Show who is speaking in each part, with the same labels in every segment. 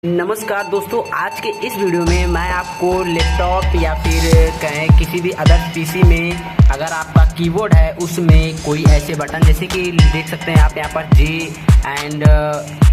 Speaker 1: नमस्कार दोस्तों, आज के इस वीडियो में मैं आपको लैपटॉप या फिर कहें किसी भी अदर पीसी में अगर आपका कीबोर्ड है उसमें कोई ऐसे बटन जैसे कि देख सकते हैं आप यहाँ पर J एंड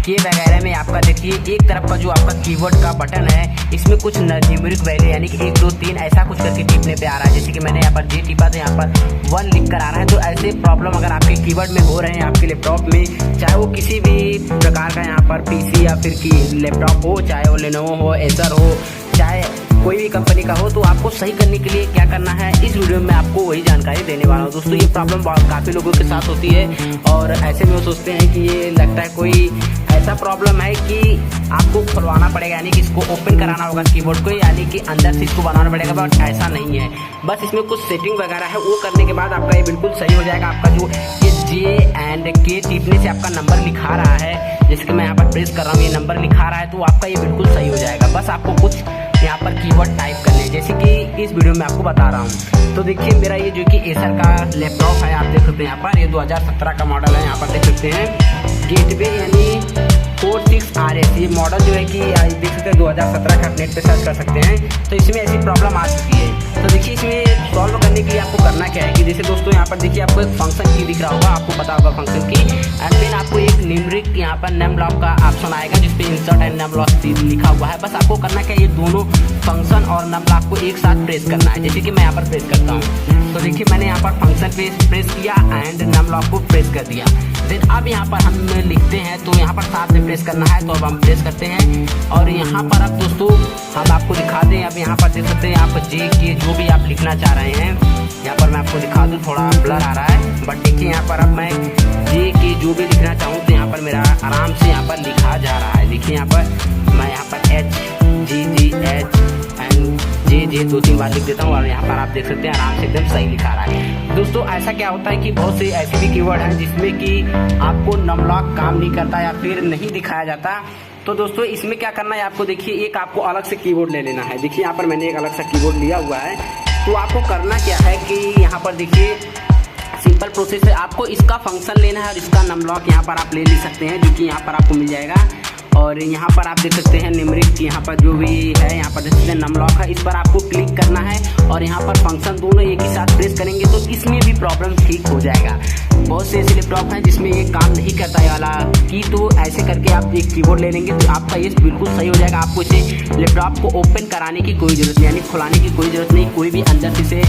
Speaker 1: K वगैरह में आपका देखिए एक तरफ का जो आपका कीबोर्ड का बटन है इसमें कुछ न्यूमेरिक वैल्यू यानी कि 1 2 3 ऐसा कुछ करके टिपने पे आ रहा है। जैसे कि मैंने यहाँ पर J टिपा तो यहाँ पर 1 लिख कर आ रहा है। तो ऐसे प्रॉब्लम अगर आपके कीबोर्ड में हो रहे हैं आपके लैपटॉप में, चाहे वो किसी भी प्रकार का यहाँ पर पीसी या फिर की लैपटॉप हो, चाहे वो लेनोवो हो, एसर हो, चाहे कोई भी कंपनी का हो, तो आपको सही करने के लिए क्या करना है इस वीडियो में आपको वही जानकारी देने वाला हूँ। दोस्तों ये प्रॉब्लम काफ़ी लोगों के साथ होती है और ऐसे में वो सोचते हैं कि ये लगता है कोई ऐसा प्रॉब्लम है कि आपको खुलवाना पड़ेगा, यानी कि इसको ओपन कराना होगा कीबोर्ड को, यानी कि अंदर से इसको बनाना पड़ेगा। बट ऐसा नहीं है, बस इसमें कुछ सेटिंग वगैरह है, वो करने के बाद आपका ये बिल्कुल सही हो जाएगा। आपका जो ये J एंड K टिपने से आपका नंबर लिखा रहा है, जैसे कि मैं यहाँ पर प्रेस कर रहा हूँ, ये नंबर लिखा रहा है, तो आपका ये बिल्कुल सही हो जाएगा। बस आपको कुछ यहाँ पर कीवर्ड टाइप करने हैं, जैसे कि इस वीडियो में आपको बता रहा हूँ। तो देखिए मेरा ये जो कि एसर का लैपटॉप है, आप देख सकते हैं यहाँ पर, ये 2017 का मॉडल है। यहाँ पर देख सकते हैं गेटवे यानी 46RS, ये मॉडल जो है कि देख सकते हैं 2017 का, आप नेट पे सर्च कर सकते हैं। तो इसमें ऐसी प्रॉब्लम आ सकती है। तो देखिए इसमें सॉल्व करने के लिए आपको करना क्या है कि जैसे दोस्तों यहाँ पर देखिए आपको एक फंक्शन की दिख रहा होगा, आपको पता होगा फंक्शन की, एंड देन आपको एक न्यूमेरिक यहाँ पर नेम ब्लॉक का ऑप्शन आएगा जिसपे इंसर्ट एंड नेम ब्लॉक लिखा हुआ है। बस आपको करना क्या है, ये दोनों फंक्शन और नेम ब्लॉक को एक साथ प्रेस करना है। जैसे कि मैं यहाँ पर प्रेस करता हूँ, तो देखिए मैंने यहाँ पर फंक्शन पे प्रेस किया एंड नेम ब्लॉक को प्रेस कर दिया। देन अब यहाँ पर हम लिखते हैं तो यहाँ पर साथ में प्रेस करना है, तो अब हम प्रेस करते हैं और यहाँ पर अब दोस्तों हम आपको दिखा दें। अब यहाँ पर देख सकते हैं आप J K जो भी आप लिखना चाह रहे हैं, यहाँ पर मैं आपको दिखा दूँ, थोड़ा ब्लर आ रहा है, बट देखिए यहाँ पर अब मैं J K जो भी लिखना चाहूँ तो यहाँ पर मेरा आराम से यहाँ पर लिखा जा रहा है। देखिए यहाँ पर मैं यहाँ पर H G G H and J 2-3 बार लिख देता हूँ और यहाँ पर आप देख सकते हैं आराम से एकदम सही लिखा रहा है। दोस्तों ऐसा क्या होता है कि बहुत से ऐसे भी कीवर्ड हैं जिसमें कि आपको नमलॉक काम नहीं करता या फिर नहीं दिखाया जाता। तो दोस्तों इसमें क्या करना है आपको, देखिए एक आपको अलग से कीबोर्ड ले लेना है। देखिए यहाँ पर मैंने एक अलग सा कीबोर्ड लिया हुआ है। तो आपको करना क्या है कि यहाँ पर देखिए सिंपल प्रोसेस है, आपको इसका फंक्शन लेना है और इसका नमलॉक यहाँ पर आप ले सकते हैं, जो कि यहाँ पर आपको मिल जाएगा। और यहाँ पर आप देख सकते हैं न्यूमेरिक, यहाँ पर जो भी है यहाँ पर देख सकते हैं नमलॉक है, इस पर आपको क्लिक करना है और यहाँ पर फंक्शन दोनों एक ही साथ प्रेस करेंगे तो इसमें भी प्रॉब्लम ठीक हो जाएगा। बहुत से ऐसे लैपटॉप हैं जिसमें ये काम नहीं करता है वाला की, तो ऐसे करके आप एक कीबोर्ड ले लेंगे तो आपका ये बिल्कुल सही हो जाएगा। आपको इसे लैपटॉप को ओपन कराने की कोई जरूरत नहीं, यानी खुलाने की कोई जरूरत नहीं, कोई भी अंदर से इसे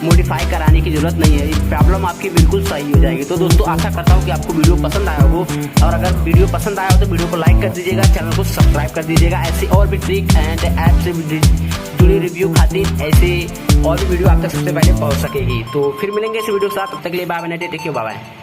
Speaker 1: मॉडिफाई कराने की जरूरत नहीं है। प्रॉब्लम आपकी बिल्कुल सही हो जाएगी। तो दोस्तों आशा करता हूँ कि आपको वीडियो पसंद आया हो, और अगर वीडियो पसंद आया हो तो वीडियो को लाइक कर दीजिएगा, चैनल को सब्सक्राइब कर दीजिएगा। ऐसे और भी ट्रिक एंड ऐप से जुड़ी रिव्यू खातिर ऐसे और भी वीडियो आप तक सबसे पहले पहुंच सकेगी। तो फिर मिलेंगे इस वीडियो के साथ, तब तक के लिए bye bye, take care, bye bye.